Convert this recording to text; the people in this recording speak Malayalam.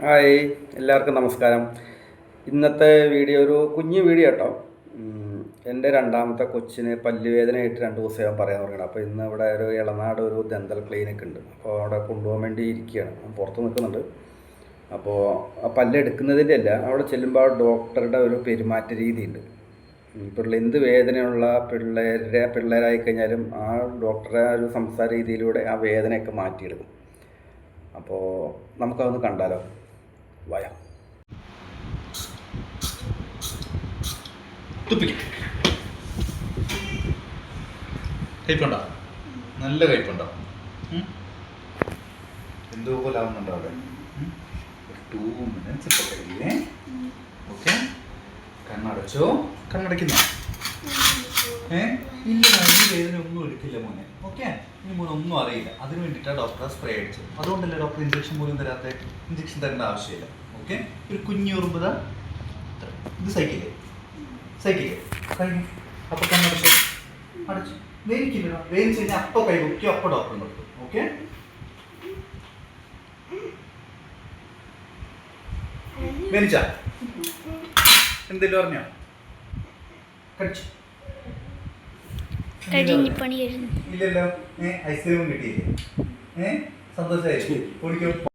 ഹായ്, എല്ലാവർക്കും നമസ്കാരം. ഇന്നത്തെ വീഡിയോ ഒരു കുഞ്ഞു വീഡിയോ കേട്ടോ. എൻ്റെ രണ്ടാമത്തെ കൊച്ചിന് പല്ലുവേദനയായിട്ട് 2 ദിവസം പറയാൻ തുടങ്ങണം. അപ്പോൾ ഇന്ന് ഇവിടെ ഒരു ഇളനാട് ഒരു ദന്തൽ ക്ലിനിക്ക് ഉണ്ട്. അപ്പോൾ അവിടെ കൊണ്ടുപോകാൻ വേണ്ടി ഇരിക്കുകയാണ്. പുറത്ത് നിൽക്കുന്നുണ്ട്. അപ്പോൾ ആ പല്ലെടുക്കുന്നതിൻ്റെ അല്ല, അവിടെ ചെല്ലുമ്പോൾ ഡോക്ടറുടെ ഒരു പെരുമാറ്റ രീതിയുണ്ട്. എന്ത് വേദനയുള്ള പിള്ളേരായി കഴിഞ്ഞാലും ആ ഡോക്ടറെ ഒരു സംസാര രീതിയിലൂടെ ആ വേദനയൊക്കെ മാറ്റിയെടുക്കും. അപ്പോൾ നമുക്കതൊന്ന് കണ്ടാലോ. വായ കയ്പുണ്ടോ? നല്ല കയ്പുണ്ടോ? എന്തോ പോലെ ആവുന്നുണ്ടോ അവിടെ? 2 minutes ഇപ്പോൾ കഴിയില്ലേ? ഓക്കെ, കണ്ണടച്ചോ? കണ്ണടയ്ക്കുന്നോ? ഇല്ല, ഈ വേദന ഒന്നും എടുക്കില്ല മോനെ. ഓക്കെ, ഇനി മോനെ ഒന്നും അറിയില്ല. അതിന് വേണ്ടിയിട്ടാണ് ഡോക്ടറെ സ്പ്രേ അടിച്ചത്. അതുകൊണ്ടല്ലേ ഡോക്ടർ ഇഞ്ചക്ഷൻ പോലും തരാത്ത? ഇഞ്ചക്ഷൻ തരേണ്ട ആവശ്യമില്ല. ഓക്കെ, ഒരു കുഞ്ഞു ഉറുമ്പുത. ഇത് സൈക്കിളേ കഴിഞ്ഞു. അപ്പോൾ കണ്ണടച്ചോ? അടച്ചു. വേദിക്കില്ല. വേദിച്ച് കഴിഞ്ഞാൽ അപ്പോൾ കൈ പൊക്കി അപ്പോൾ ഡോക്ടർ നിർത്തും. ഓക്കെ, വേദിച്ച എന്തെങ്കിലും പറഞ്ഞോ? കടിച്ചു ഇല്ലല്ലോ. ഐസ്ക്രീമും കിട്ടിയില്ലേ? സന്തോഷമായിരിക്കും. കുടിക്കും.